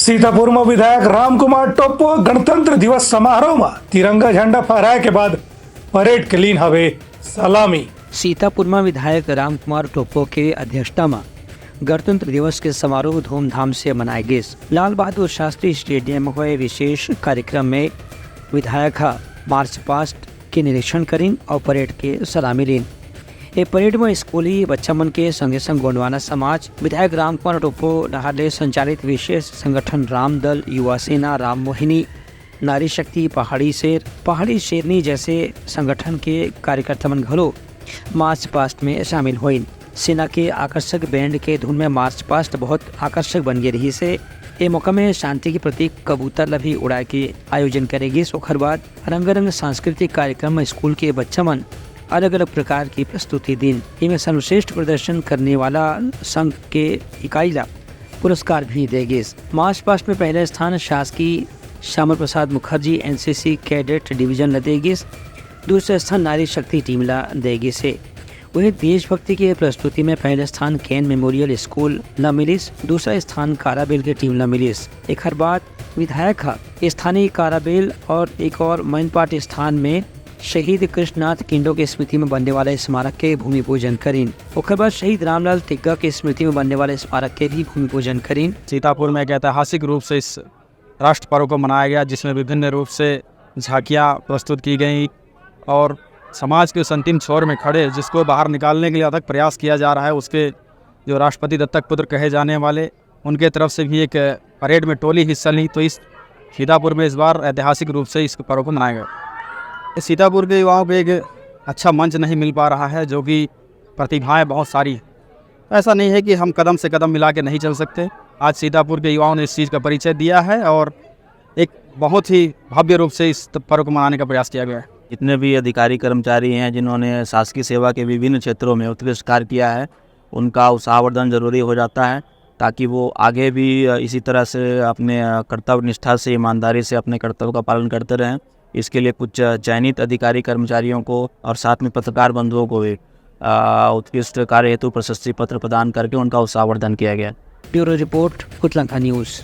सीतापुर में विधायक रामकुमार टोप्पो गणतंत्र दिवस समारोह में तिरंगा झंडा फहराए के बाद परेड के लीन हवे सलामी। सीतापुर में विधायक रामकुमार टोप्पो के अध्यक्षता में गणतंत्र दिवस के समारोह धूमधाम से मनाए गए। लाल बहादुर शास्त्री स्टेडियम में हुए विशेष कार्यक्रम में विधायक मार्च पास्ट के निरीक्षण करीन और परेड के सलामी लीन। ये परेड में स्कूली बच्चा मन के संगे संग गोंडवाना समाज, विधायक रामकुमार टोप्पो नहाले संचालित विशेष संगठन राम दल, युवा सेना, राम मोहिनी, नारी शक्ति, पहाड़ी शेरनी जैसे संगठन के कार्यकर्ता मन घलो मार्च पास्ट में शामिल हुए। सेना के आकर्षक बैंड के धुन में मार्च पास्ट बहुत आकर्षक बन गई रही से ये मौका में शांति के प्रतीक कबूतर ला भी उड़ाए के आयोजन करेगी। सोखर बाद रंगारंग सांस्कृतिक कार्यक्रम में स्कूल के बच्चा मन अलग अलग प्रकार की प्रस्तुति दिन। इनमें सर्वश्रेष्ठ प्रदर्शन करने वाला संघ के इकाई ला पुरस्कार भी देगी। मार्च पास्ट में पहले स्थान शासकीय Shyama Prasad Mukherjee NCC cadet division ला देगी। दूसरा स्थान नारी शक्ति टीम ला देगी से। वहीं देशभक्ति के प्रस्तुति में पहले स्थान कैन मेमोरियल स्कूल ला मिलिस, दूसरा स्थान काराबेल की टीम ला मिलिस। एक हर बात विधायक स्थानीय काराबेल और एक और मैनपाट स्थान में शहीद कृष्णनाथ किंडो की स्मृति में बनने वाले स्मारक के भूमि पूजन करीन। उसके बाद शहीद रामलाल तिग्गा की स्मृति में बनने वाले स्मारक के भी भूमि पूजन करीन। सीतापुर में एक ऐतिहासिक रूप से इस राष्ट्र पर्व को मनाया गया, जिसमें विभिन्न रूप से झांकियाँ प्रस्तुत की गई और समाज के उस अंतिम छोर में खड़े जिसको बाहर निकालने के लिए अथक प्रयास किया जा रहा है, उसके जो राष्ट्रपति दत्तक पुत्र कहे जाने वाले, उनके तरफ से भी एक परेड में टोली हिस्सा ली। तो इस सीतापुर में इस बार ऐतिहासिक रूप से इस पर्व को मनाया गया। इस सीतापुर के युवाओं को एक अच्छा मंच नहीं मिल पा रहा है, जो कि प्रतिभाएं बहुत सारी। ऐसा नहीं है कि हम कदम से कदम मिला के नहीं चल सकते। आज सीतापुर के युवाओं ने इस चीज़ का परिचय दिया है और एक बहुत ही भव्य रूप से इस पर्व को मनाने का प्रयास किया गया है। जितने भी अधिकारी कर्मचारी हैं जिन्होंने शासकीय सेवा के विभिन्न क्षेत्रों में उत्कृष्ट कार्य किया है, उनका उत्साहवर्धन जरूरी हो जाता है, ताकि वो आगे भी इसी तरह से अपने कर्तव्य निष्ठा से, ईमानदारी से अपने कर्तव्य का पालन करते रहें। इसके लिए कुछ चयनित अधिकारी कर्मचारियों को और साथ में पत्रकार बंधुओं को भी उत्कृष्ट कार्य हेतु प्रशस्ति पत्र प्रदान करके उनका उत्साहवर्धन किया गया। Bureau report, Kutlanka news.